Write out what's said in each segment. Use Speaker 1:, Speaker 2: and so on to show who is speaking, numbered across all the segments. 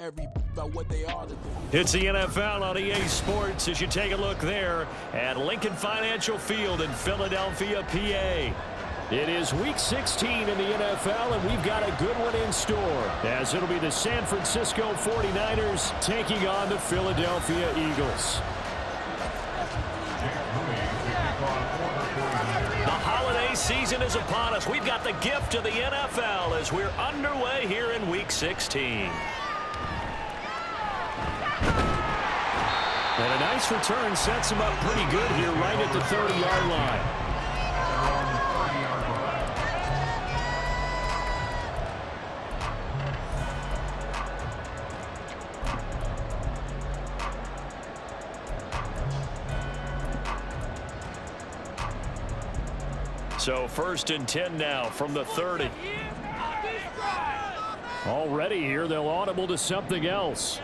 Speaker 1: about what they are.
Speaker 2: It's the NFL on EA Sports as you take a look there at Lincoln Financial Field in Philadelphia, PA. It is Week 16 in the NFL, and we've got a good one in store, as it'll be the San Francisco 49ers taking on the Philadelphia Eagles. The holiday season is upon us. We've got the gift of the NFL as we're underway here in Week 16. And a nice return sets him up pretty good here right at the 30-yard line. So 1st and 10 now from the 30. Already here, they'll audible to something else.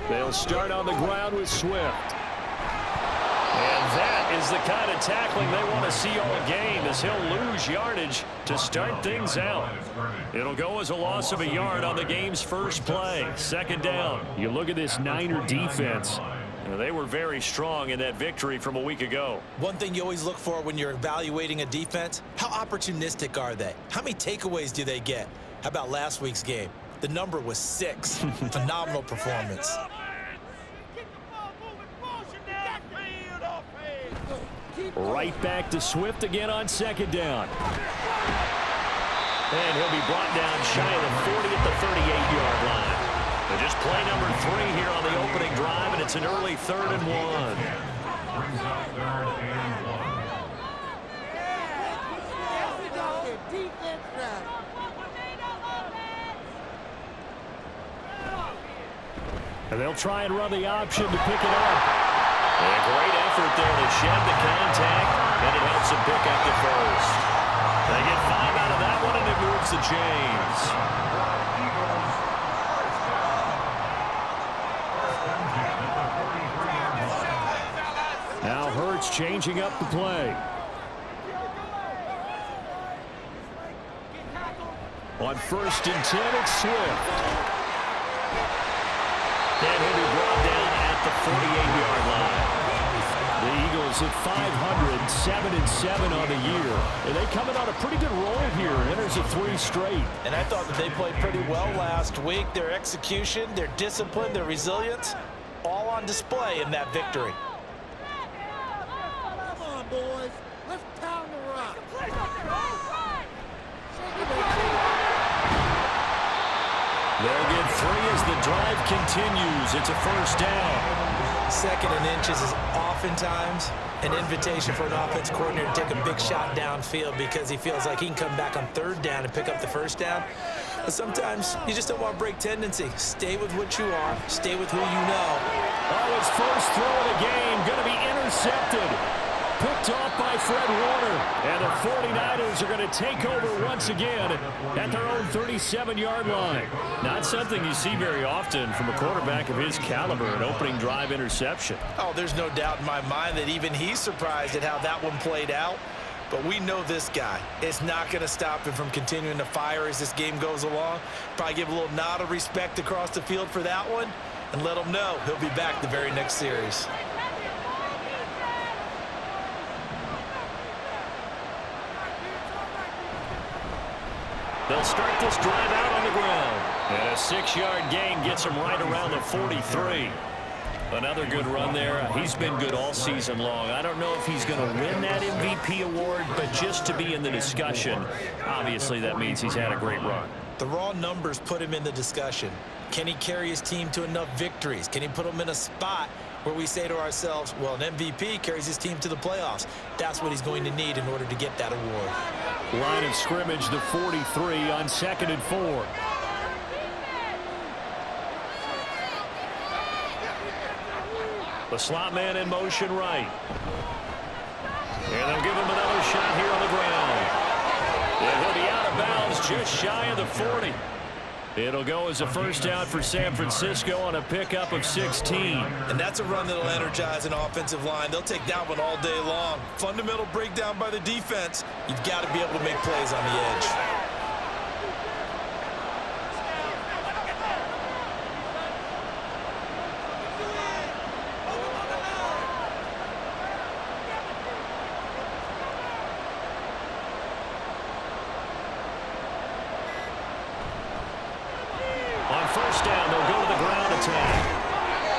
Speaker 2: They'll start on the ground with Swift. And that is the kind of tackling they want to see all game, as he'll lose yardage to start things out. It'll go as a loss of a yard on the game's first play. 2nd down. You look at this Niner defense. They were very strong in that victory from a week ago.
Speaker 3: One thing you always look for when you're evaluating a defense, how opportunistic are they? How many takeaways do they get? How about last week's game? The number was 6. Phenomenal performance.
Speaker 2: Right back to Swift again on 2nd down. And he'll be brought down shy of the 40 at the 38-yard line. And just play number 3 here on the opening drive, and it's an early 3rd and 1. And they'll try and run the option to pick it up. And a great effort there to shed the contact, and it helps him pick up the first. They get 5 out of that one, and it moves the chains. Now Hurts changing up the play. On 1st and 10, it's Swift. And he'll be brought down at the 48-yard line. The Eagles at 500, 7-7 on the year. And they coming on a pretty good roll here. Enters a 3 straight.
Speaker 3: And I thought that they played pretty well last week. Their execution, their discipline, their resilience, all on display in that victory.
Speaker 1: Come on, boys. Let's pound the rock.
Speaker 2: They'll get 3 as the drive continues. It's a 1st down.
Speaker 3: 2nd and inches is oftentimes an invitation for an offense coordinator to take a big shot downfield because he feels like he can come back on 3rd down and pick up the 1st down. But sometimes you just don't want to break tendency. Stay with what you are. Stay with who you know.
Speaker 2: Oh, his first throw of the game going to be intercepted. Picked off by Fred Warner. And the 49ers are going to take over once again at their own 37-yard line. Not something you see very often from a quarterback of his caliber, an opening drive interception.
Speaker 3: Oh, there's no doubt in my mind that even he's surprised at how that one played out. But we know this guy. It's not going to stop him from continuing to fire as this game goes along. Probably give a little nod of respect across the field for that one and let him know he'll be back the very next series.
Speaker 2: They'll start this drive out on the ground. And a 6-yard gain gets him right around the 43. Another good run there. He's been good all season long. I don't know if he's going to win that MVP award, but just to be in the discussion, obviously that means he's had a great run.
Speaker 3: The raw numbers put him in the discussion. Can he carry his team to enough victories? Can he put them in a spot where we say to ourselves, well, an MVP carries his team to the playoffs. That's what he's going to need in order to get that award.
Speaker 2: Line of scrimmage, the 43 on 2nd and 4. The slot man in motion right. And they'll give him another shot here on the ground. And he'll be out of bounds just shy of the 40. It'll go as a 1st down for San Francisco on a pickup of 16.
Speaker 3: And that's a run that'll energize an offensive line. They'll take that one all day long. Fundamental breakdown by the defense. You've got to be able to make plays on the edge.
Speaker 2: first down. They'll go to the ground attack.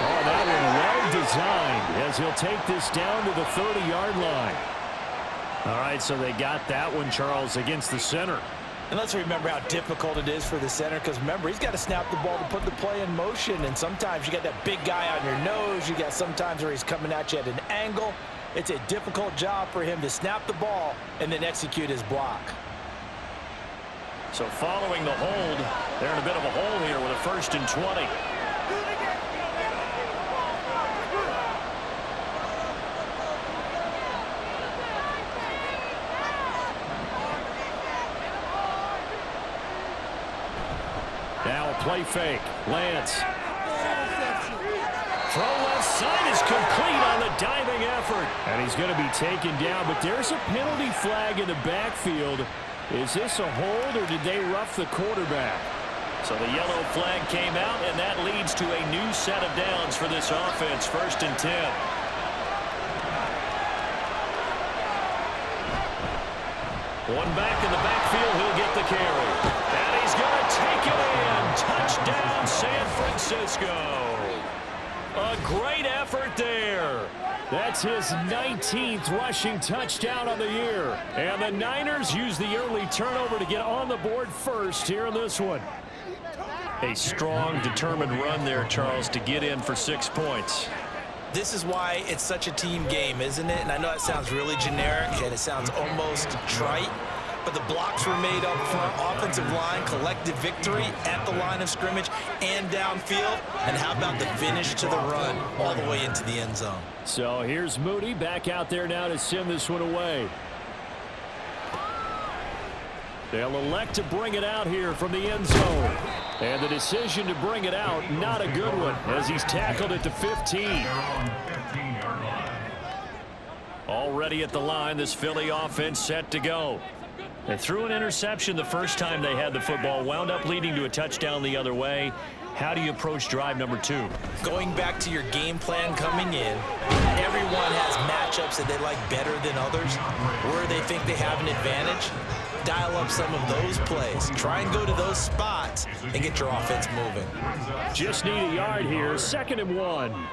Speaker 2: Oh, that one well designed as he'll take this down to the 30-yard line. All right, so they got that one, Charles, against the center.
Speaker 3: And let's remember how difficult it is for the center, because remember, he's got to snap the ball to put the play in motion, and sometimes you got that big guy on your nose. You got sometimes where he's coming at you at an angle. It's a difficult job for him to snap the ball and then execute his block.
Speaker 2: So following the hold, they're in a bit of a hole here with a 1st and 20. Now a play fake. Lance. Throw left side is complete on the diving effort. And he's going to be taken down, but there's a penalty flag in the backfield. Is this a hold, or did they rough the quarterback? So the yellow flag came out, and that leads to a new set of downs for this offense. 1st and 10. One back in the backfield, he'll get the carry. And he's going to take it in. Touchdown, San Francisco. A great effort there. That's his 19th rushing touchdown on the year. And the Niners use the early turnover to get on the board first here in this one. A strong, determined run there, Charles, to get in for 6 points.
Speaker 3: This is why it's such a team game, isn't it? And I know that sounds really generic and it sounds almost trite, but the blocks were made up front, offensive line, collective victory at the line of scrimmage and downfield. And how about the finish to the run all the way into the end zone?
Speaker 2: So here's Moody back out there now to send this one away. They'll elect to bring it out here from the end zone. And the decision to bring it out, not a good one, as he's tackled at the 15. Already at the line, this Philly offense set to go. They threw an interception the first time they had the football, wound up leading to a touchdown the other way. How do you approach drive number 2?
Speaker 3: Going back to your game plan coming in, everyone has matchups that they like better than others, where they think they have an advantage. Dial up some of those plays. Try and go to those spots and get your offense moving.
Speaker 2: Just need a yard here. 2nd and 1.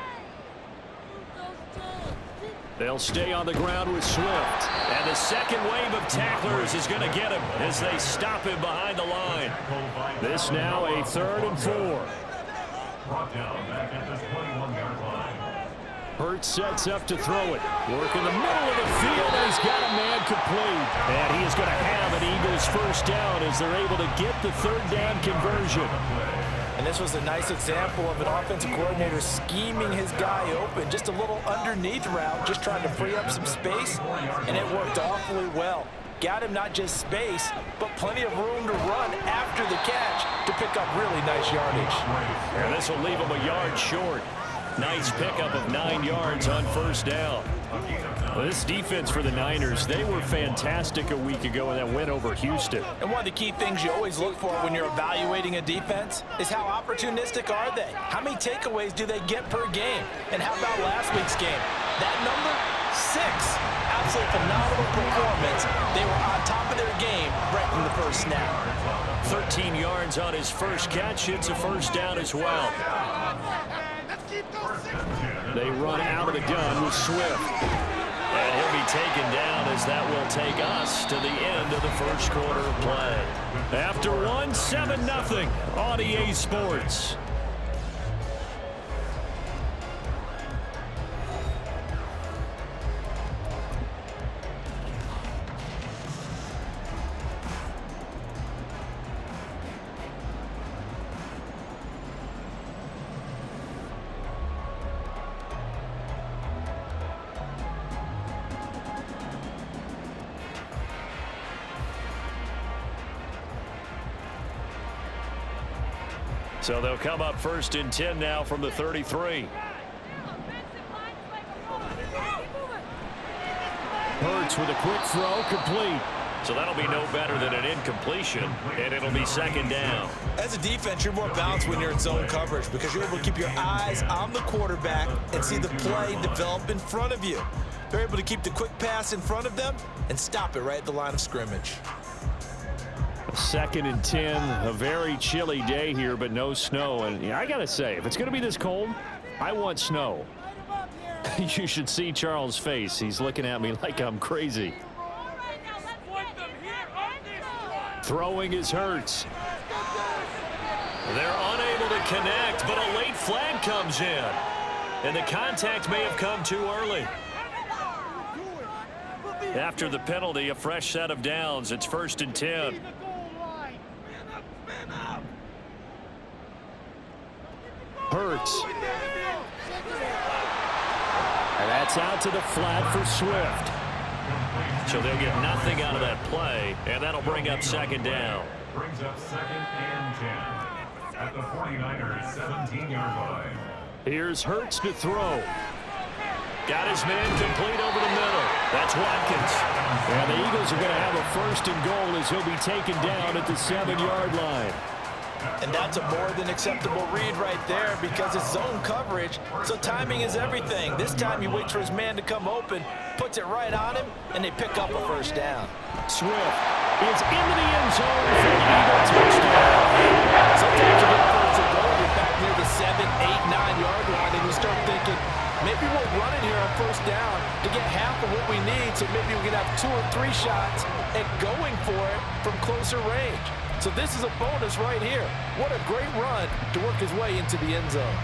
Speaker 2: They'll stay on the ground with Swift. And the second wave of tacklers is going to get him as they stop him behind the line. This now a 3rd and 4. Hurts sets up to throw it. Work in the middle of the field, and he's got a man complete. And he is going to have an Eagles first down as they're able to get the 3rd down conversion.
Speaker 3: And this was a nice example of an offensive coordinator scheming his guy open. Just a little underneath route, just trying to free up some space, and it worked awfully well. Got him not just space, but plenty of room to run after the catch to pick up really nice yardage.
Speaker 2: And this will leave him a yard short. Nice pickup of 9 yards on 1st down. Well, this defense for the Niners, they were fantastic a week ago in that win over Houston.
Speaker 3: And one of the key things you always look for when you're evaluating a defense is how opportunistic are they? How many takeaways do they get per game? And how about last week's game? That number, 6. Absolutely phenomenal performance. They were on top of their game right from the first snap.
Speaker 2: 13 yards on his first catch. It's a 1st down as well. They run out of the gun with Swift. And he'll be taken down as that will take us to the end of the 1st quarter of play. After 7-0 on EA Sports. So they'll come up 1st and 10 now from the 33. Hurts with a quick throw, complete. So that'll be no better than an incompletion, and it'll be 2nd down.
Speaker 3: As a defense, you're more balanced when you're in zone coverage because you're able to keep your eyes on the quarterback and see the play develop in front of you. They're able to keep the quick pass in front of them and stop it right at the line of scrimmage.
Speaker 2: 2nd and 10, a very chilly day here, but no snow. And yeah, I got to say, if it's going to be this cold, I want snow. You should see Charles' face. He's looking at me like I'm crazy. Throwing is Hurts. They're unable to connect, but a late flag comes in. And the contact may have come too early. After the penalty, a fresh set of downs. It's 1st and 10. Hurts. And that's out to the flat for Swift. So they'll get nothing out of that play, and that'll bring up 2nd down.
Speaker 4: Brings up 2nd and 10 at the 49ers 17-yard line.
Speaker 2: Here's Hurts to throw. Got his man complete over the middle. That's Watkins. And the Eagles are going to have a 1st and goal as he'll be taken down at the 7-yard line.
Speaker 3: And that's a more than acceptable read right there because it's zone coverage, so timing is everything. This time he waits for his man to come open, puts it right on him, and they pick up a 1st down.
Speaker 2: Swift is into the end zone for the Eagle touchdown.
Speaker 3: Sometimes you get 1st and goal, you're back near the 7, 8, 9-yard line, and you start thinking, maybe we're running here on 1st down to get half of what we need, so maybe we can have 2 or 3 shots at going for it from closer range. So this is a bonus right here. What a great run to work his way into the end zone.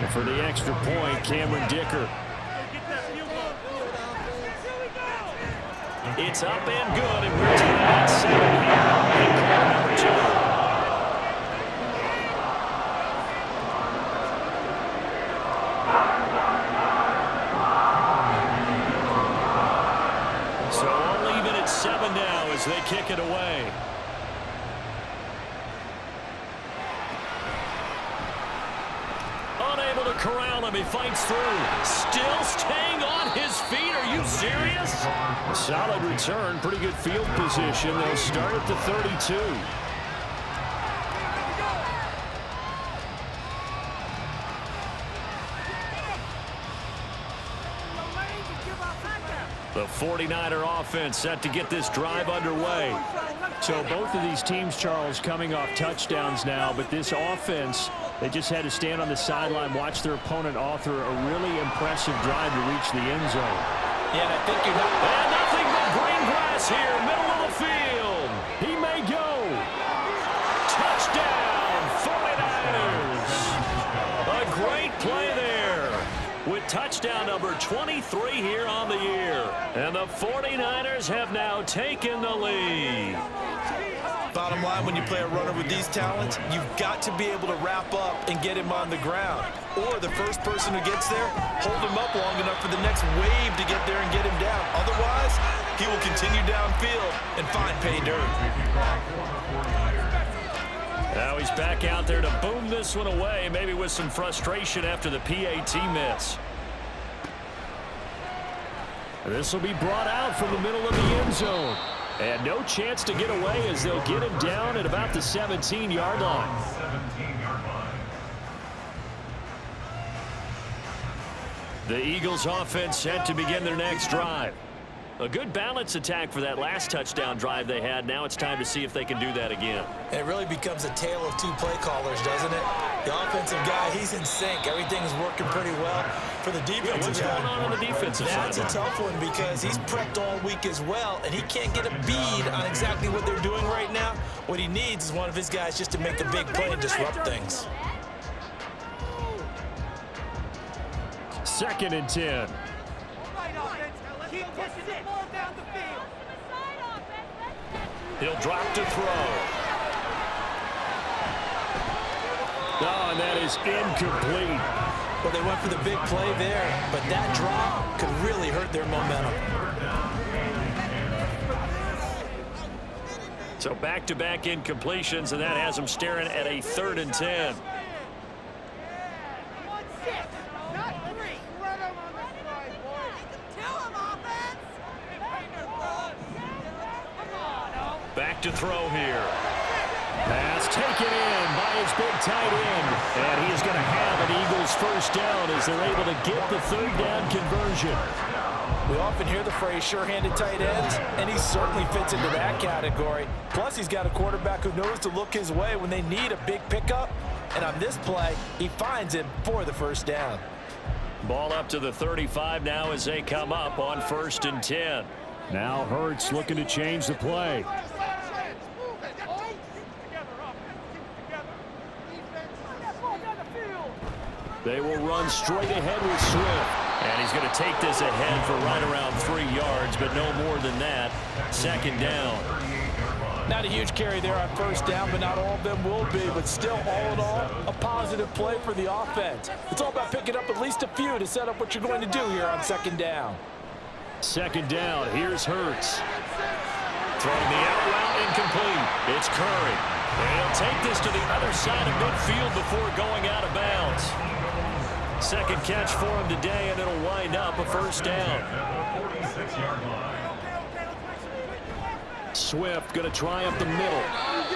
Speaker 2: And for the extra point, Cameron Dicker. It's up and good, and we're tied at 7 here in quarter number 2. So all even at 7 now as they kick it away. Unable to corral him. He fights through. Still staying on his feet. Are you serious? Solid return. Pretty good field position. They'll start at the 32. The 49er offense set to get this drive underway. So both of these teams, Charles, coming off touchdowns now, but this offense, they just had to stand on the sideline, watch their opponent author a really impressive drive to reach the end zone.
Speaker 3: Yeah, and I think you're not...
Speaker 2: And nothing but green grass here, middle of the field. He may go. Touchdown, 49ers. A great play there with touchdown number 23 here on the year. And the 49ers have now taken the lead.
Speaker 3: Bottom line, when you play a runner with these talents, you've got to be able to wrap up and get him on the ground. Or the first person who gets there, hold him up long enough for the next wave to get there and get him down. Otherwise, he will continue downfield and find pay dirt.
Speaker 2: Now he's back out there to boom this one away, maybe with some frustration after the PAT miss. This will be brought out from the middle of the end zone. And no chance to get away as they'll get him down at about the 17-yard line.
Speaker 4: 17-yard line.
Speaker 2: The Eagles offense set to begin their next drive. A good balance attack for that last touchdown drive they had. Now it's time to see if they can do that again.
Speaker 3: And it really becomes a tale of 2 play callers, doesn't it? The offensive guy, he's in sync. Everything's working pretty well. For the defensive guy,
Speaker 2: what's going on the defensive side?
Speaker 3: that's a tough one because he's prepped all week as well, and he can't get a bead on exactly what they're doing right now. What he needs is one of his guys just to make a big play and disrupt things.
Speaker 2: 2nd and 10.
Speaker 5: Keep pushing the ball down the field.
Speaker 2: He'll drop to throw. Oh, and that is incomplete.
Speaker 3: Well, they went for the big play there, but that drop could really hurt their momentum.
Speaker 2: So back-to-back incompletions, and that has them staring at a 3rd and 10. Back to throw here. Pass taken in by his big tight end. And he is going to have an Eagles 1st down as they're able to get the 3rd down conversion.
Speaker 3: We often hear the phrase sure-handed tight ends, and he certainly fits into that category. Plus, he's got a quarterback who knows to look his way when they need a big pickup. And on this play, he finds him for the first down.
Speaker 2: Ball up to the 35 now as they come up on 1st and 10.
Speaker 6: Now Hurts looking to change the play.
Speaker 2: They will run straight ahead with Swift. And he's going to take this ahead for right around 3 yards, but no more than that. 2nd down.
Speaker 3: Not a huge carry there on 1st down, but not all of them will be. But still, all in all, a positive play for the offense. It's all about picking up at least a few to set up what you're going to do here on 2nd down.
Speaker 2: 2nd down, here's Hurts. Throwing the out route incomplete. It's Curry. And he'll take this to the other side of midfield before going out of bounds. 2nd catch for him today, and it'll wind up a 1st down.
Speaker 4: 46-yard line.
Speaker 2: Swift going to try up the middle.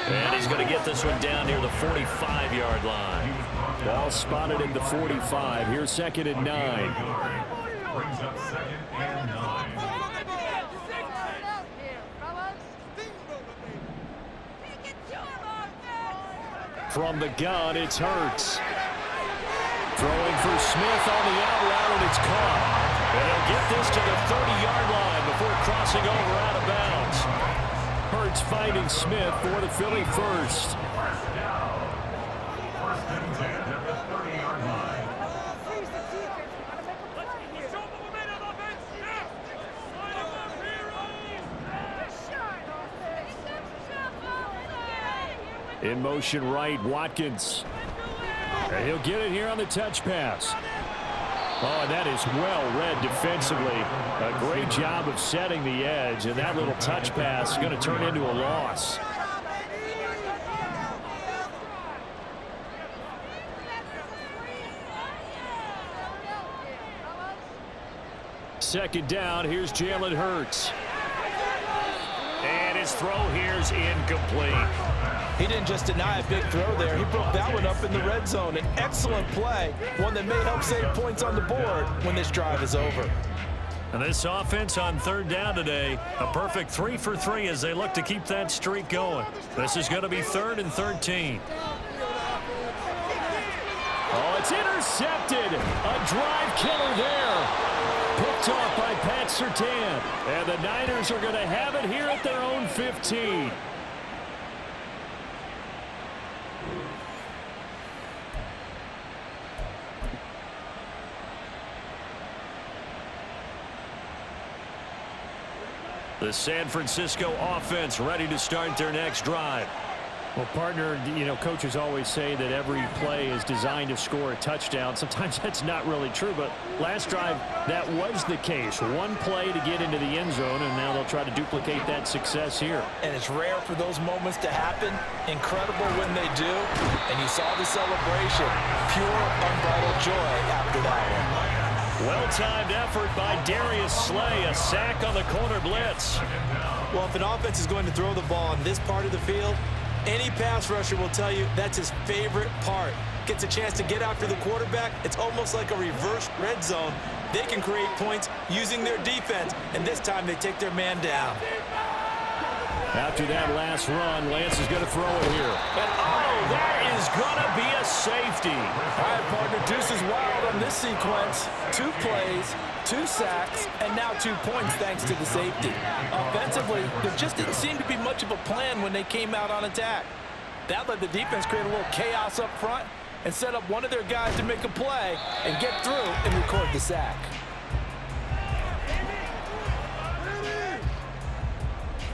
Speaker 2: And he's going to get this one down near the 45-yard line.
Speaker 6: Ball spotted at the 45. Here's 2nd and 9.
Speaker 4: Brings up 2nd and 9.
Speaker 2: From the gun, it's Hurts. Throwing for Smith on the out route, and it's caught. And he'll get this to the 30-yard line before crossing over out of bounds. Hurts finding Smith for the Philly first.
Speaker 4: 1st and 10 at the 30-yard line.
Speaker 6: In motion right, Watkins. And he'll get it here on the touch pass. Oh, and that is well read defensively. A great job of setting the edge, and that little touch pass is going to turn into a loss. Second down, here's Jalen Hurts.
Speaker 2: And his throw here's incomplete.
Speaker 3: He didn't just deny a big throw there. He broke that one up in the red zone. An excellent play, one that may help save points on the board when this drive is over.
Speaker 2: And this offense on 3rd down today, a perfect 3 for 3 as they look to keep that streak going. This is going to be 3rd and 13.
Speaker 6: Oh, it's intercepted. A drive killer there. Picked off by Pat Surtain. And the Niners are going to have it here at their own 15.
Speaker 2: The San Francisco offense ready to start their next drive.
Speaker 6: Well, partner, you know, coaches always say that every play is designed to score a touchdown. Sometimes that's not really true, but last drive, that was the case. One play to get into the end zone, and now they'll try to duplicate that success here.
Speaker 3: And it's rare for those moments to happen. Incredible when they do. And you saw the celebration. Pure, unbridled joy after that one.
Speaker 2: Well-timed effort by Darius Slay. A sack on the corner blitz.
Speaker 3: Well, if an offense is going to throw the ball on this part of the field, any pass rusher will tell you that's his favorite part. Gets a chance to get after the quarterback. It's almost like a reverse red zone. They can create points using their defense, and this time they take their man down.
Speaker 6: After that last run, Lance is going to throw it here.
Speaker 2: And oh, there is going to be a safety.
Speaker 3: All right, partner, deuce is wild on this sequence. 2 plays, 2 sacks, and now 2 points thanks to the safety. Offensively, there just didn't seem to be much of a plan when they came out on attack. That let the defense create a little chaos up front and set up one of their guys to make a play and get through and record the sack.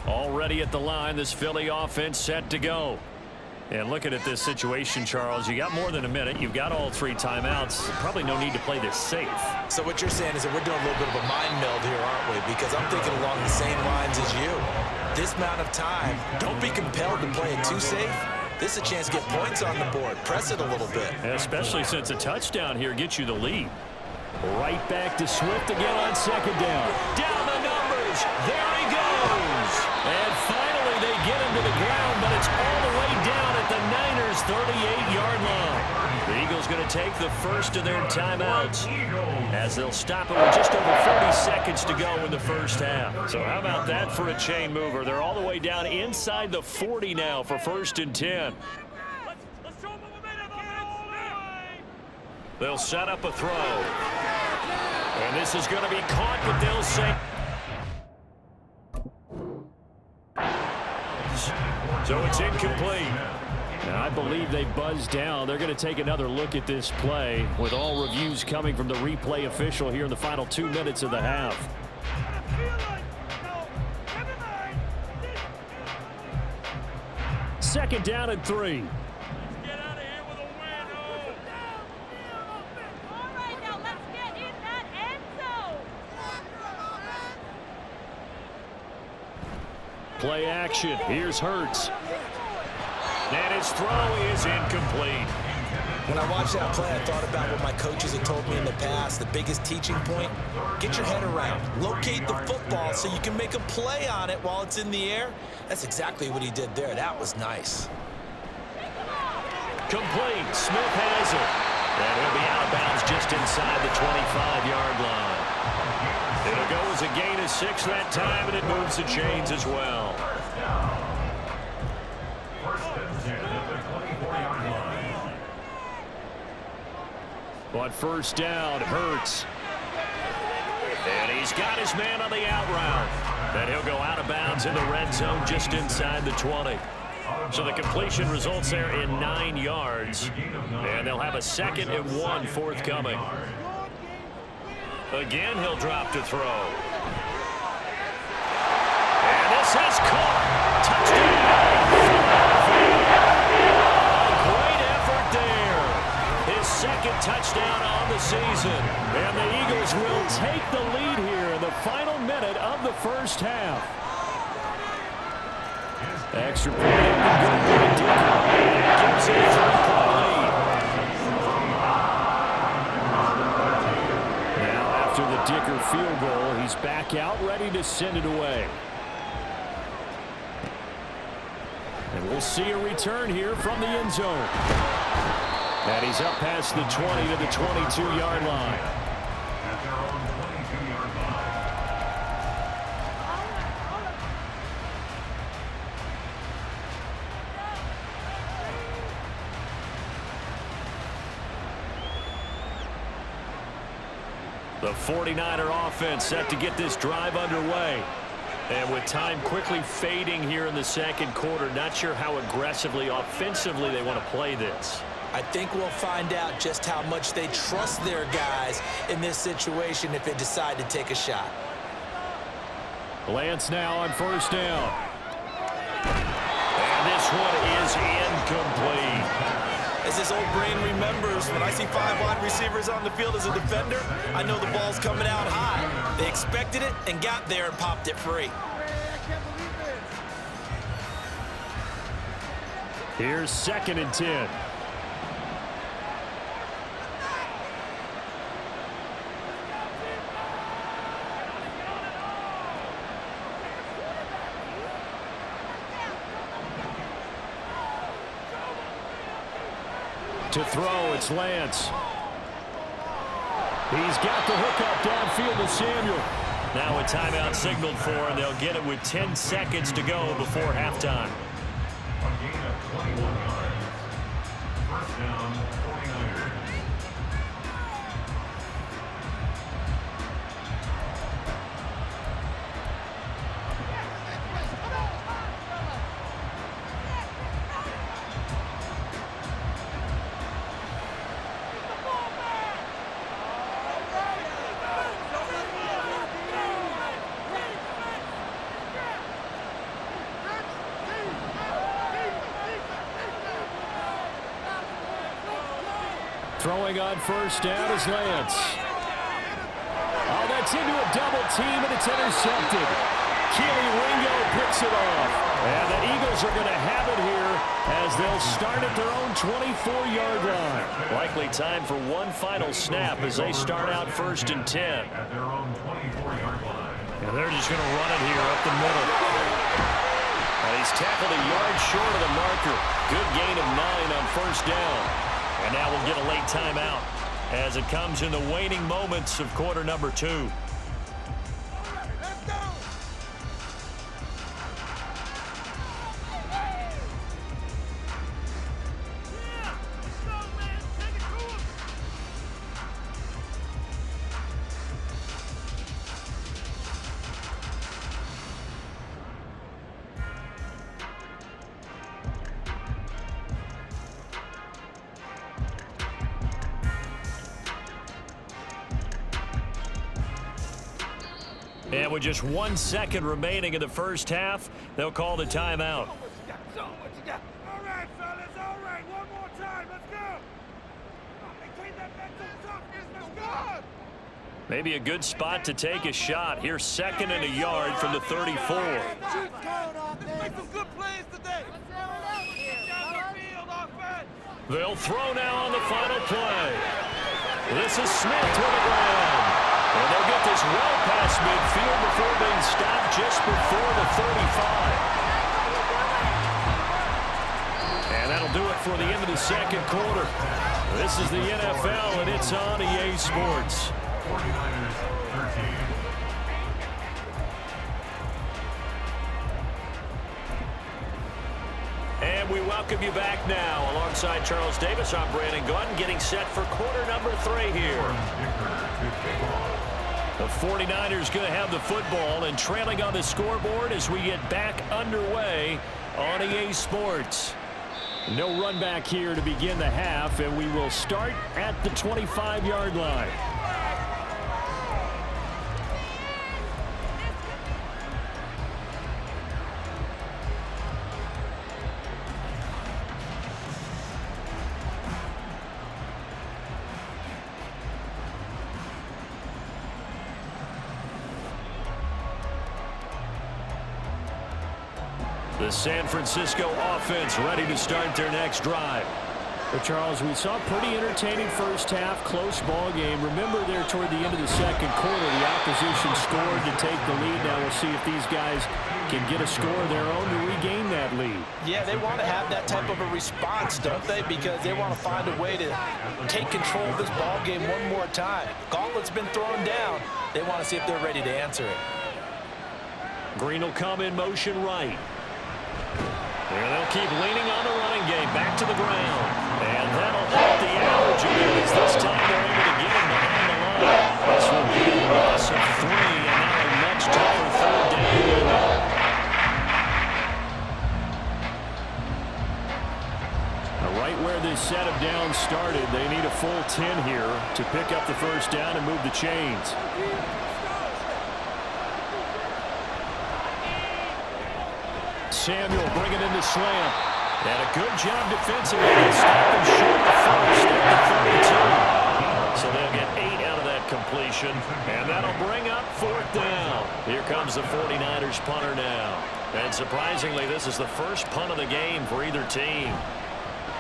Speaker 2: Already at the line, this Philly offense set to go. And looking at this situation, Charles, you got more than a minute. You've got all 3 timeouts. Probably no need to play this safe.
Speaker 3: So what you're saying is that we're doing a little bit of a mind meld here, aren't we? Because I'm thinking along the same lines as you. This amount of time, don't be compelled to play it too safe. This is a chance to get points on the board. Press it a little bit.
Speaker 2: Especially since a touchdown here gets you the lead.
Speaker 6: Right back to Swift again on 2nd down.
Speaker 2: Down the numbers. There he goes. And finally they get him to the ground, but it's all the way down at the Niners' 38-yard line. The Eagles going to take the first of their timeouts as they'll stop it with just over 40 seconds to go in the first half. So how about that for a chain mover? They're all the way down inside the 40 now for 1st and 10. They'll set up a throw. And this is going to be caught, but they'll say. So it's incomplete. And I believe they buzzed down. They're going to take another look at this play with all reviews coming from the replay official here in the final 2 minutes of the half. Second down and 3. Play action. Here's Hurts. And his throw is incomplete.
Speaker 3: When I watched that play, I thought about what my coaches had told me in the past. The biggest teaching point, get your head around. Locate the football so you can make a play on it while it's in the air. That's exactly what he did there. That was nice.
Speaker 2: Complete. Smith has it. And he'll be out of bounds just inside the 25-yard line. It'll go as a gain of 6 that time, and it moves the chains as well. On first down, Hurts. And he's got his man on the out route. And he'll go out of bounds in the red zone just inside the 20. So the completion results there in 9 yards. And they'll have a 2nd and 1 forthcoming. Again, he'll drop to throw. And this is caught. Touchdown. Great effort there. His 2nd touchdown on the season. And the Eagles will take the lead here in the final minute of the first half. Extra point up and good by Dicker. Gives it a 3-point lead. Now after the Dicker field goal, he's back out ready to send it away. And we'll see a return here from the end zone. And he's up past the 20 to the 22-yard line.
Speaker 4: At their own 22-yard line.
Speaker 2: The 49er offense set to get this drive underway. And with time quickly fading here in the second quarter, not sure how aggressively, offensively they want to play this.
Speaker 3: I think we'll find out just how much they trust their guys in this situation if they decide to take a shot.
Speaker 2: Lance now on first down. And this one is incomplete.
Speaker 3: As his old brain remembers, when I see 5 wide receivers on the field as a defender, I know the ball's coming out high. They expected it and got there and popped it free.
Speaker 6: Here's 2nd and 10. To throw, it's Lance. He's got the hook up downfield to Samuel.
Speaker 2: Now a timeout signaled for, and they'll get it with 10 seconds to go before halftime.
Speaker 4: A gain of 21 yards. First down, 49ers.
Speaker 6: Throwing on first down is Lance. Oh, that's into a double team, and it's intercepted. Keely Ringo picks it off. And the Eagles are going to have it here as they'll start at their own 24-yard line.
Speaker 2: Likely time for one final snap as they start out 1st and 10.
Speaker 4: At their own 24-yard line.
Speaker 2: And they're just going to run it here up the middle. And he's tackled a yard short of the marker. Good gain of 9 on first down. And now we'll get a late timeout as it comes in the waning moments of quarter number 2. And with just 1 second remaining in the first half, they'll call the timeout.
Speaker 5: All right, fellas, all right. One more time. Let's go. Maintain that mental toughness. Let's go.
Speaker 2: Maybe a good spot to take a shot. Here's 2nd and a yard from the 34.
Speaker 5: Let's make some good plays today. Down the field, offense.
Speaker 2: They'll throw now on the final play. This is Smith with the ground. And they'll get this well past midfield before being stopped just before the 35. And that'll do it for the end of the second quarter. This is the NFL, and it's on EA Sports.
Speaker 4: 49ers 13.
Speaker 2: And we welcome you back now. Alongside Charles Davis, I'm Brandon Gunn, getting set for quarter number 3 here. The 49ers going to have the football and trailing on the scoreboard as we get back underway on EA Sports.
Speaker 6: No run back here to begin the half, and we will start at the 25-yard line.
Speaker 2: The San Francisco offense ready to start their next drive.
Speaker 6: Well, Charles, we saw a pretty entertaining first half, close ball game. Remember there toward the end of the second quarter, the opposition scored to take the lead. Now we'll see if these guys can get a score of their own to regain that lead.
Speaker 3: Yeah, they want to have that type of a response, don't they? Because they want to find a way to take control of this ball game one more time. Gauntlet's been thrown down. They want to see if they're ready to answer it.
Speaker 2: Green will come in motion right. And they'll keep leaning on the running game. Back to the ground. And that'll help the average a bit as this time they're able to get him behind the line. This will be a loss of 3, and now a much tougher third down.
Speaker 6: Right where this set of downs started, they need a full 10 here to pick up the first down and move the chains.
Speaker 2: Samuel bringing in the slam. And a good job defensively. They stop him short of the first at the 32. So they'll get 8 out of that completion. And that'll bring up 4th down. Here comes the 49ers punter now. And surprisingly, this is the first punt of the game for either team.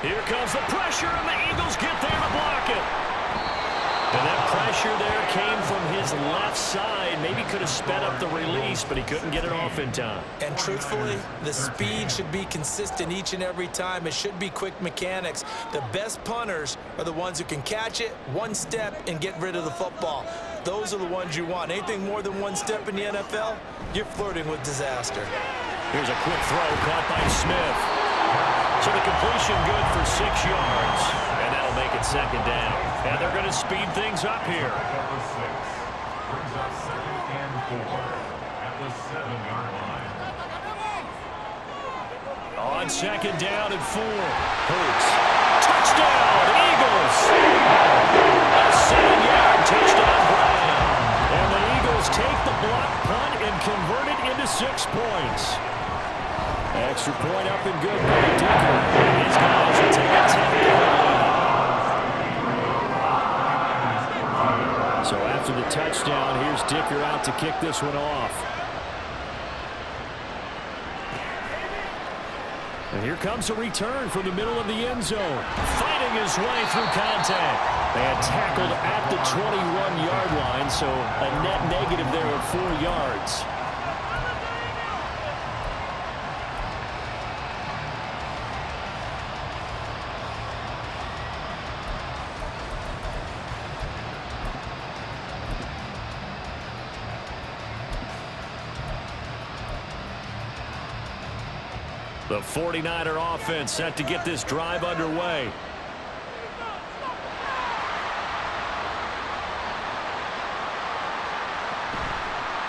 Speaker 2: Here comes the pressure, and the Eagles get there to block it. And that pressure there came from his left side. Maybe could have sped up the release, but he couldn't get it off in time.
Speaker 3: And truthfully, the speed should be consistent each and every time. It should be quick mechanics. The best punters are the ones who can catch it, one step, and get rid of the football. Those are the ones you want. Anything more than one step in the NFL, you're flirting with disaster.
Speaker 2: Here's a quick throw caught by Smith. So the completion good for 6 yards. And that'll make it 2nd down. And they're going to speed things up here.
Speaker 4: Number 6 brings up 2nd and 4 at the 7-yard line.
Speaker 2: On 2nd down and 4. Hurts. Touchdown, Eagles! A 7-yard touchdown grab. And the Eagles take the block punt and convert it into 6 points. Extra point up and good by Dicker. These guys will take a 10-point lead. So after the touchdown, here's Dicker out to kick this one off. And here comes a return from the middle of the end zone. Fighting his way through contact. And tackled at the 21-yard line, so a net negative there of 4 yards. The 49er offense set to get this drive underway.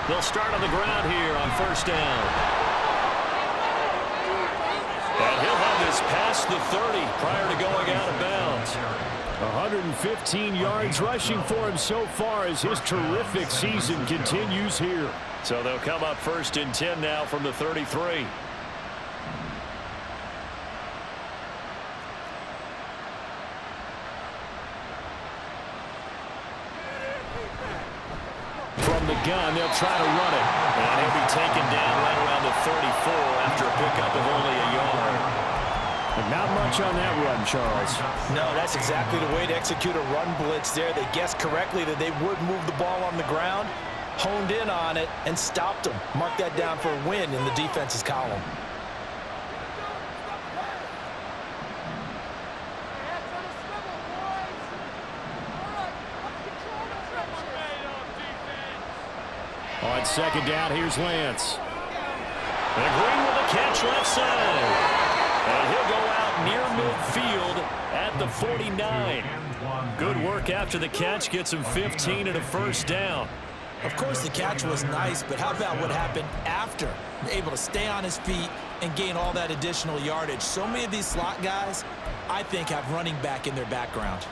Speaker 2: They'll start on the ground here on first down. And he'll have this past the 30 prior to going out of bounds.
Speaker 6: 115 yards rushing for him so far as his terrific season continues here.
Speaker 2: So they'll come up first and 10 now from the 33.
Speaker 6: From the gun, they'll try to run it.
Speaker 2: And he'll be taken down right around the 34 after a pickup of only a yard.
Speaker 6: And not much on that run, Charles.
Speaker 3: No, that's exactly the way to execute a run blitz there. They guessed correctly that they would move the ball on the ground, honed in on it, and stopped them. Mark that down for a win in the defense's column.
Speaker 6: On second down, here's Lance.
Speaker 2: And Green with a catch left side. And he'll go out near midfield at the 49. Good work after the catch. Gets him 15 and a first down.
Speaker 3: Of course, the catch was nice, but how about what happened after? Able to stay on his feet and gain all that additional yardage. So many of these slot guys, I think, have running back in their background.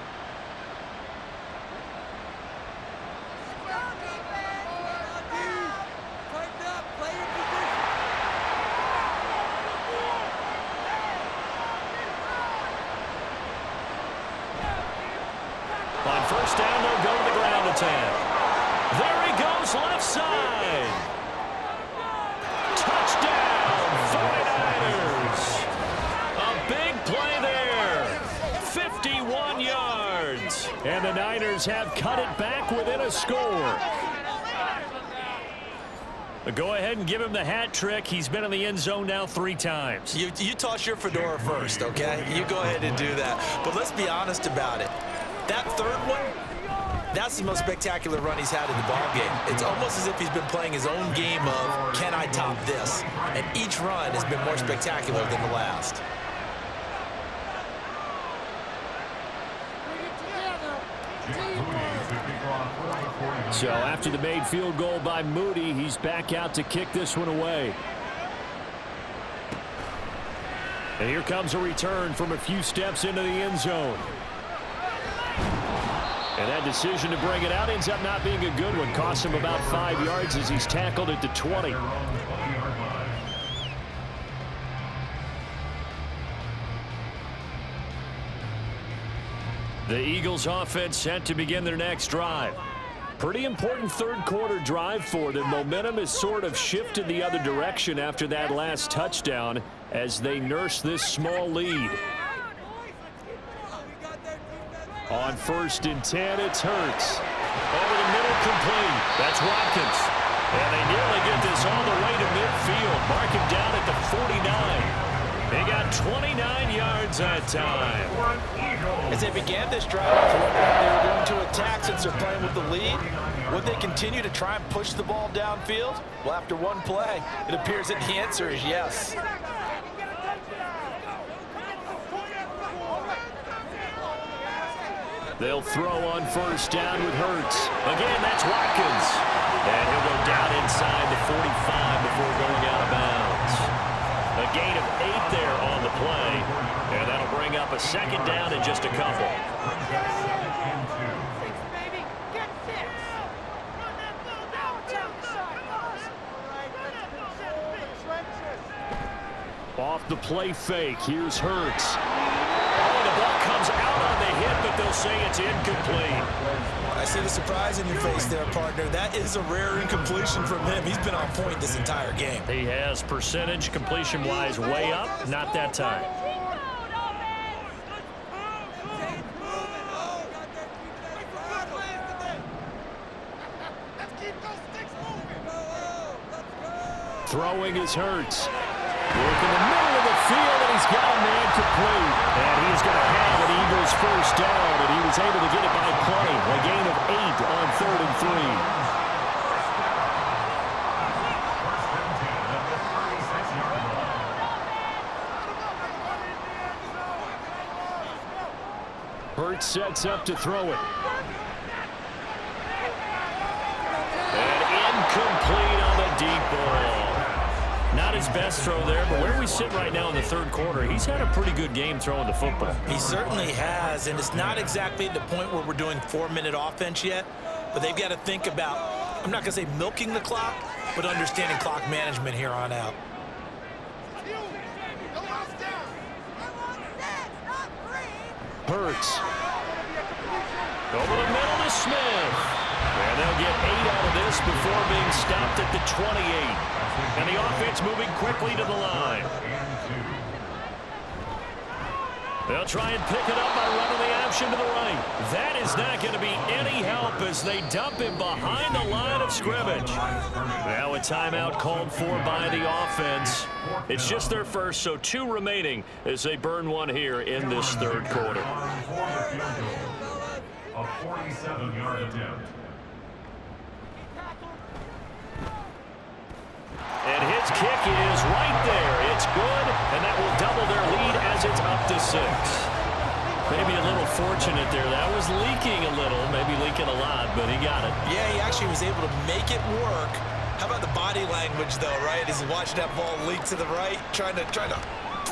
Speaker 2: On first down, they'll go to the ground attack. There he goes, left side. Touchdown, 49ers. A big play there. 51 yards.
Speaker 6: And the Niners have cut it back within a score.
Speaker 2: Go ahead and give him the hat trick. He's been in the end zone now 3 times.
Speaker 3: You toss your fedora first, okay? You go ahead and do that. But let's be honest about it. That third one, that's the most spectacular run he's had in the ballgame. It's almost as if he's been playing his own game of, can I top this? And each run has been more spectacular than the last.
Speaker 6: So after the made field goal by Moody, he's back out to kick this one away. And here comes a return from a few steps into the end zone. And that decision to bring it out ends up not being a good one. Costs him about 5 yards as he's tackled at the 20. The Eagles offense set to begin their next drive. Pretty important third quarter drive for them. Momentum has sort of shifted the other direction after that last touchdown as they nurse this small lead. On first and 10, it's Hurts. Over the middle, complete. That's Watkins. And they nearly get this all the way to midfield. Mark him down at the 49. They got 29 yards that time.
Speaker 3: As they began this drive, I was wondering if they were going to attack since they're playing with the lead. Would they continue to try and push the ball downfield? Well, after one play, it appears that the answer is yes.
Speaker 6: They'll throw on first down with Hurts. Again, that's Watkins. And he'll go down inside the 45 before going out of bounds. A gain of 8 there on the play. And that'll bring up a second down in just a couple. Off the play fake, here's Hurts. Oh, the ball comes out on the hit, but they'll say it's incomplete.
Speaker 3: I see the surprise in your face there, partner. That is a rare incompletion from him. He's been on point this entire game.
Speaker 2: He has percentage completion-wise way up. Not that time.
Speaker 6: Throwing is Hurts. Work in the middle of the field, and he's got a man complete. And he's going to have an Eagles first down, and he was able to get it by play. A gain of 8 on 3rd and 3. Hurts sets up to throw it.
Speaker 2: And incomplete on the deep ball. Not his best throw there, but where we sit right now in the third quarter, he's had a pretty good game throwing the football.
Speaker 3: He certainly has, and it's not exactly at the point where we're doing 4-minute offense yet, but they've got to think about, I'm not going to say milking the clock, but understanding clock management here on out.
Speaker 6: Hurts.
Speaker 2: Over the middle to Smith. And they'll get 8 out of this before being stopped at the 28. And the offense moving quickly to the line. They'll try and pick it up by running the option to the right. That is not going to be any help as they dump him behind the line of scrimmage. Now a timeout called for by the offense. It's just their first, so 2 remaining as they burn one here in this third quarter.
Speaker 4: A 47-yard attempt.
Speaker 2: And his kick is right there. It's good, and that will double their lead as it's up to 6. Maybe a little fortunate there. That was leaking a little, maybe leaking a lot, but he got it.
Speaker 3: Yeah, he actually was able to make it work. How about the body language, though, right? As he watched that ball leak to the right, trying to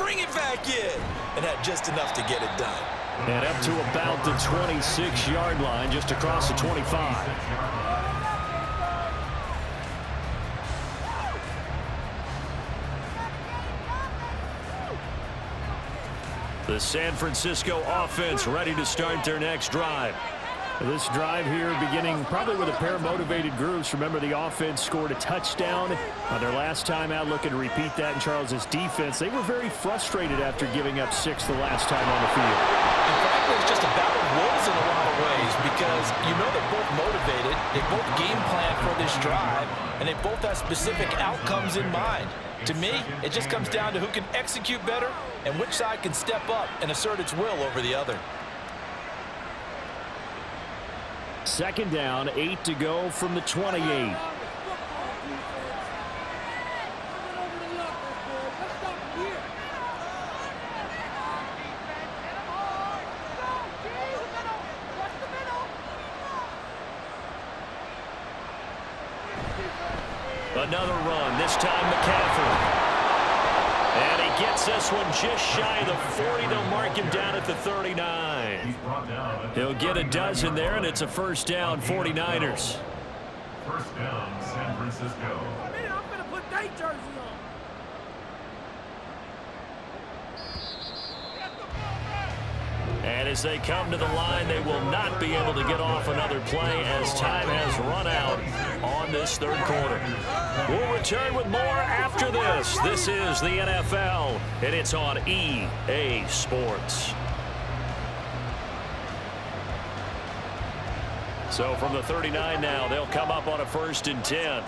Speaker 3: bring it back in, and had just enough to get it done.
Speaker 6: And up to about the 26-yard line, just across the 25.
Speaker 2: The San Francisco offense ready to start their next drive.
Speaker 6: This drive here beginning probably with a pair of motivated groups. Remember, the offense scored a touchdown on their last time out, looking to repeat that in Charles' defense. They were very frustrated after giving up 6 the last time on the field.
Speaker 3: And frankly, it's just a battle of wills in a lot of ways because you know they're both motivated, they both game plan for this drive, and they both have specific outcomes in mind. To me, it just comes down to who can execute better and which side can step up and assert its will over the other.
Speaker 6: Second down, 8 to go from the 28.
Speaker 2: Another run, this time McCaffrey. And he gets this one just shy of the 40. They'll mark him down at the 39. He'll get a dozen there, and it's a first down, 49ers.
Speaker 4: First down, San Francisco.
Speaker 5: I'm going to put that jersey on.
Speaker 2: And as they come to the line, they will not be able to get off another play as time has run out on this third quarter. We'll return with more after this. This is the NFL, and it's on EA Sports. So from the 39 now, they'll come up on a 1st and 10.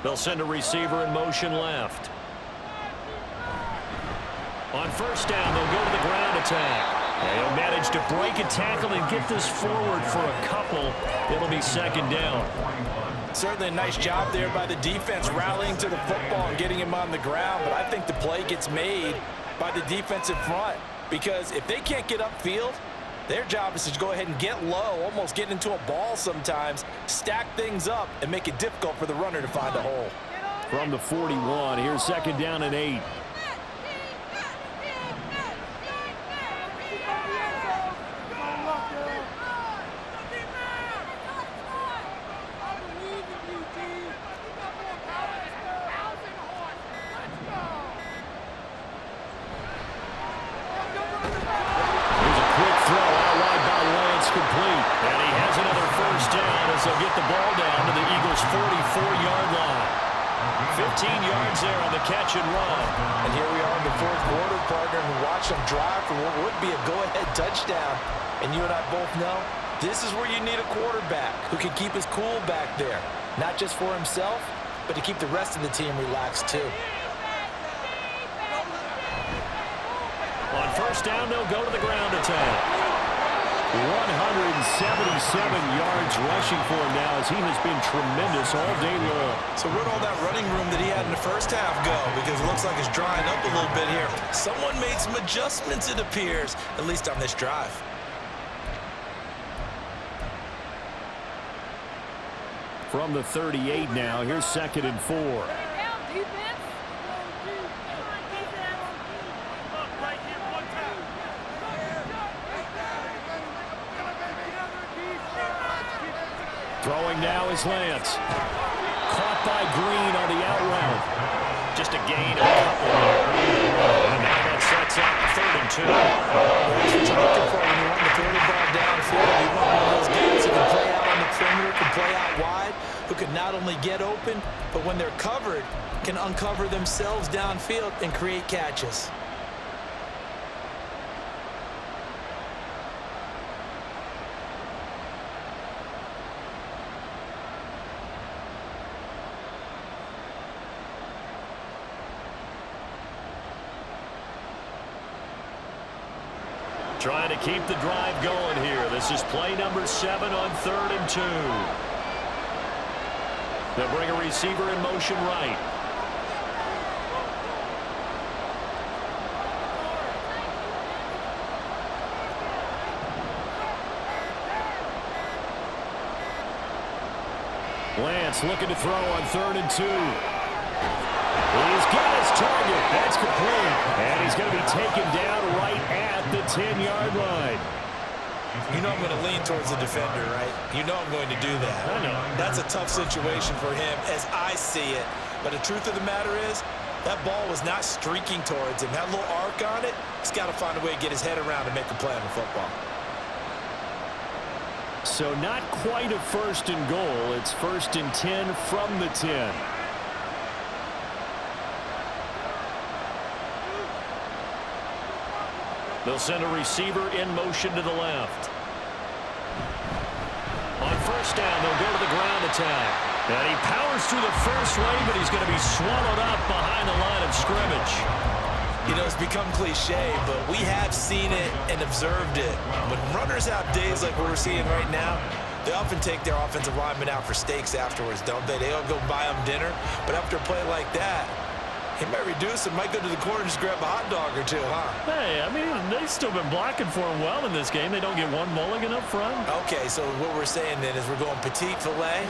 Speaker 2: They'll send a receiver in motion left. On first down, they'll go to the ground attack. They'll manage to break a tackle and get this forward for a couple. It'll be second down.
Speaker 3: Certainly a nice job there by the defense rallying to the football and getting him on the ground, but I think the play gets made by the defensive front because if they can't get upfield, their job is to go ahead and get low, almost get into a ball sometimes, stack things up, and make it difficult for the runner to find a hole.
Speaker 6: From the 41, here's second down and 8.
Speaker 2: They'll get the ball down to the Eagles' 44-yard line. 15 yards there on the catch and run.
Speaker 3: And here we are in the fourth quarter, partner, and watch them drive for what would be a go-ahead touchdown. And you and I both know this is where you need a quarterback who can keep his cool back there, not just for himself, but to keep the rest of the team relaxed too.
Speaker 2: On first down, they'll go to the ground attack.
Speaker 6: 177 yards rushing for him now as he has been tremendous all day long.
Speaker 3: So where'd all that running room that he had in the first half go? Because it looks like it's drying up a little bit here. Someone made some adjustments, it appears, at least on this drive.
Speaker 6: From the 38 now, here's 2nd and 4. Throwing now is Lance. Caught by Green on the out route.
Speaker 2: Just a gain of a couple there. And now that sets up 3rd and 2.
Speaker 3: That's what you're looking for when you want to throw the ball downfield. You want one of those guys who can play out on the perimeter, can play out wide, who can not only get open, but when they're covered, can uncover themselves downfield and create catches.
Speaker 2: Trying to keep the drive going here. This is play number 7 on 3rd and 2. They'll bring a receiver in motion right.
Speaker 6: Lance looking to throw on 3rd and 2. He's got his target. That's complete. And he's going to be taken down right at the 10-yard line.
Speaker 3: You know I'm going to lean towards the defender, right? You know I'm going to do that.
Speaker 2: I know.
Speaker 3: That's a tough situation for him as I see it. But the truth of the matter is, that ball was not streaking towards him. That little arc on it, he's got to find a way to get his head around and make a play on the football.
Speaker 6: So not quite a 1st and goal. It's 1st and 10 from the 10.
Speaker 2: They'll send a receiver in motion to the left. On 1st down, they'll go to the ground attack. And he powers through the first wave, but he's going to be swallowed up behind the line of scrimmage.
Speaker 3: You know, it's become cliche, but we have seen it and observed it. When runners have days like what we're seeing right now, they often take their offensive linemen out for steaks afterwards, don't they? They'll go buy them dinner, but after a play like that, he might reduce it, might go to the corner and just grab a hot dog or two, huh?
Speaker 2: Hey, I mean, they've still been blocking for him well in this game. They don't get one mulligan up front.
Speaker 3: Okay, so what we're saying then is we're going petite filet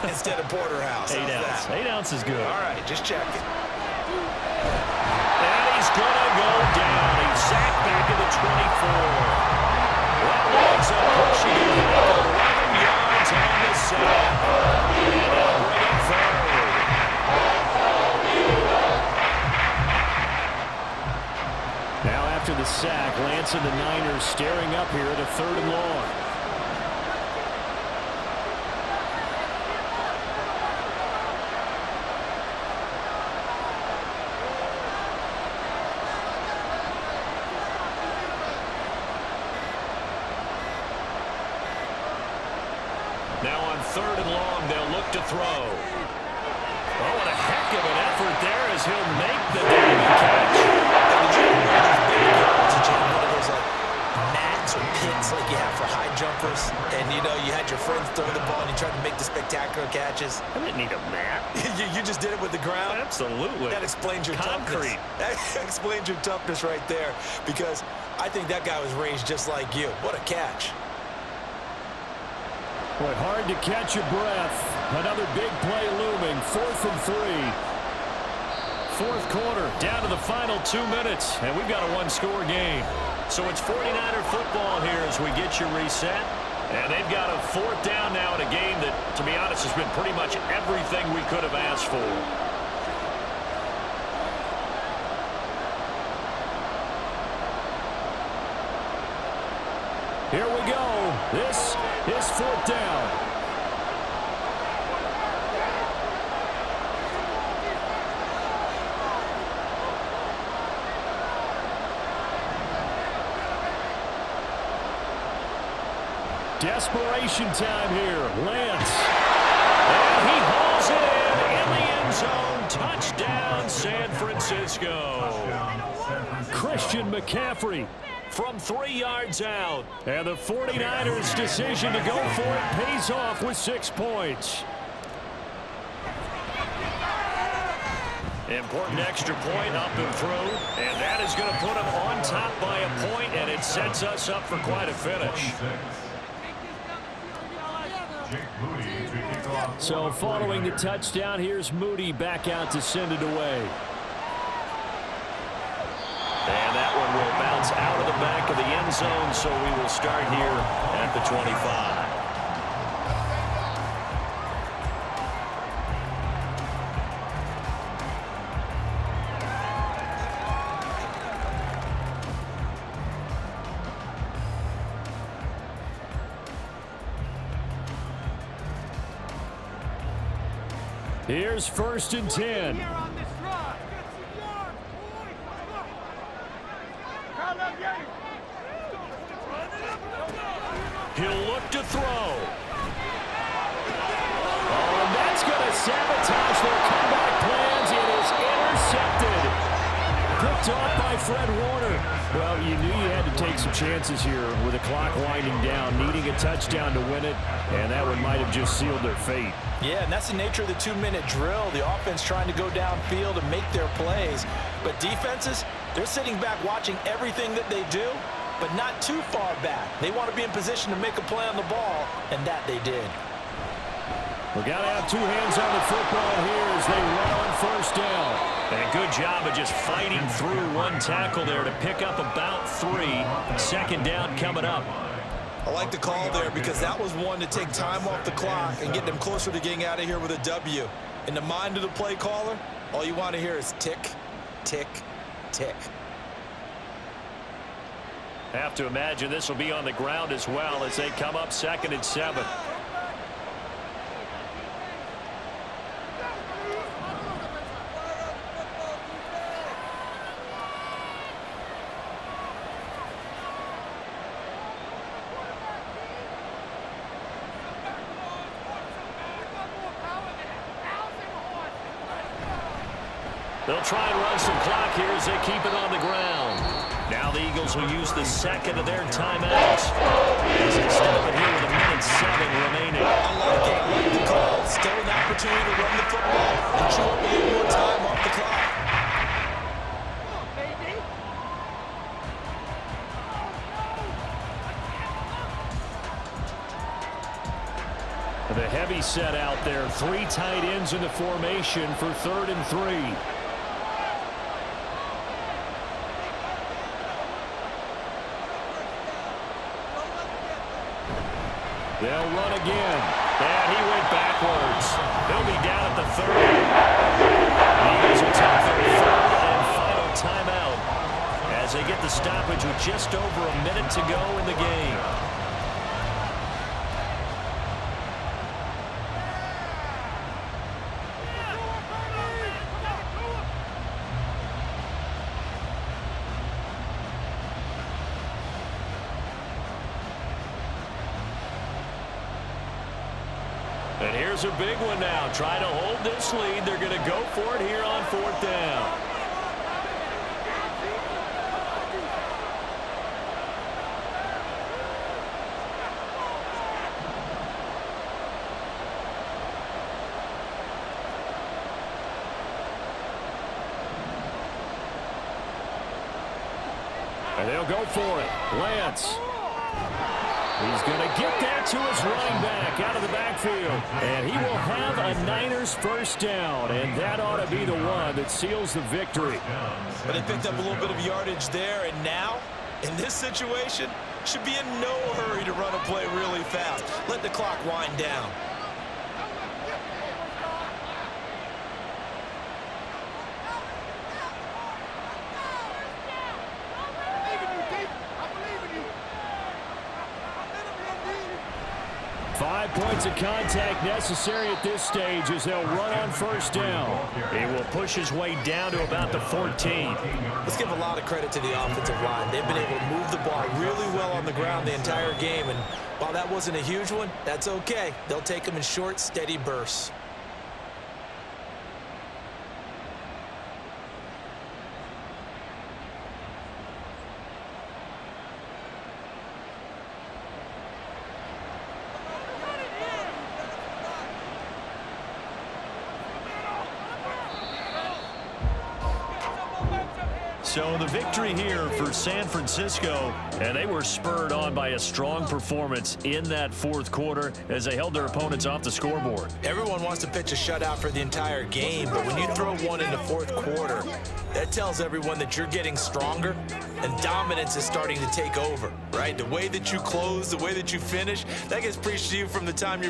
Speaker 3: instead of porterhouse.
Speaker 2: 8 ounce.
Speaker 3: That?
Speaker 2: 8 ounce is good.
Speaker 3: All right, just checking.
Speaker 2: And he's going to go down. He's sacked back at the 24. That leads up pushing him back 11 yards on the sack. And they'll bring it forward.
Speaker 6: Now after the sack, Lance and the Niners staring up here at a 3rd and long.
Speaker 2: Now on 3rd and long, they'll look to throw. Oh, what a heck of an effort there as he'll make the diving catch.
Speaker 3: One of those like mats or pits like you have for high jumpers, and you know you had your friends throw the ball and you tried to make the spectacular catches.
Speaker 2: I didn't need a mat.
Speaker 3: you just did it with the ground.
Speaker 2: Absolutely.
Speaker 3: That explains your
Speaker 2: Concrete.
Speaker 3: toughness. That explains your toughness right there, because I think that guy was raised just like you. What a catch.
Speaker 6: Boy, hard to catch your breath. Another big play looming. 4th and 3.
Speaker 2: 4th quarter, down to the final 2 minutes, and we've got a one-score game. So it's 49er football here as we get you reset. And they've got a 4th down now in a game that, to be honest, has been pretty much everything we could have asked for.
Speaker 6: Here we go. This is 4th down. Desperation time here. Lance.
Speaker 2: And he hauls it in the end zone. Touchdown, San Francisco.
Speaker 6: Christian McCaffrey
Speaker 2: from 3 yards out.
Speaker 6: And the 49ers' decision to go for it pays off with 6 points.
Speaker 2: Important extra point up and through, and that is going to put them on top by a point, and it sets us up for quite a finish.
Speaker 6: So following the touchdown, here's Moody back out to send it away.
Speaker 2: And that one will bounce out of the back of the end zone, so we will start here at the 25.
Speaker 6: Here's 1st and 10.
Speaker 2: He'll look to throw.
Speaker 6: Oh, and that's going to sabotage their comeback plans. It is intercepted. Picked off by Fred Warner. Well, you knew you had to take some chances here with the clock winding down, needing a touchdown to win it, and that one might have just sealed their fate.
Speaker 3: Yeah, and that's the nature of the 2-minute drill. The offense trying to go downfield and make their plays. But defenses, they're sitting back watching everything that they do, but not too far back. They want to be in position to make a play on the ball, and that they did.
Speaker 6: We've got to have 2 hands on the football here as they run on 1st down.
Speaker 2: And a good job of just fighting through one tackle there to pick up about 3. 2nd down coming up.
Speaker 3: I like the call there because that was one to take time off the clock and get them closer to getting out of here with a W. In the mind of the play caller, all you want to hear is tick, tick, tick.
Speaker 2: Have to imagine this will be on the ground as well as they come up 2nd and 7. They'll try and run some clock here as they keep it on the ground. Now the Eagles will use the 2nd of their timeouts as they stop it here with 1:07 remaining.
Speaker 3: I like it. I like the call. Still an opportunity to run the football and chew up a little more time off the clock.
Speaker 6: The heavy set out there. 3 tight ends in the formation for 3rd and 3. They'll run again. And he went backwards. He'll be down at the 30. Eagles will take their 3rd and final timeout as they get the stoppage with just over a minute to go in the game. And here's a big one now. Trying to hold this lead. They're going to go for it here on 4th down. And they'll go for it. Lance. He's going to get that to his running back out of the backfield. And he will have a Niners 1st down. And that ought to be the one that seals the victory.
Speaker 3: But they picked up a little bit of yardage there. And now, in this situation, should be in no hurry to run a play really fast. Let the clock wind down.
Speaker 6: Points of contact necessary at this stage as they'll run on 1st down.
Speaker 2: He will push his way down to about the 14.
Speaker 3: Let's give a lot of credit to the offensive line. They've been able to move the ball really well on the ground the entire game. And while that wasn't a huge one, that's okay. They'll take them in short, steady bursts.
Speaker 6: So the victory here for San Francisco, and they were spurred on by a strong performance in that fourth quarter as they held their opponents off the scoreboard.
Speaker 3: Everyone wants to pitch a shutout for the entire game, but when you throw one in the fourth quarter, that tells everyone that you're getting stronger and dominance is starting to take over, right? The way that you close, the way that you finish, that gets preached to you from the time you're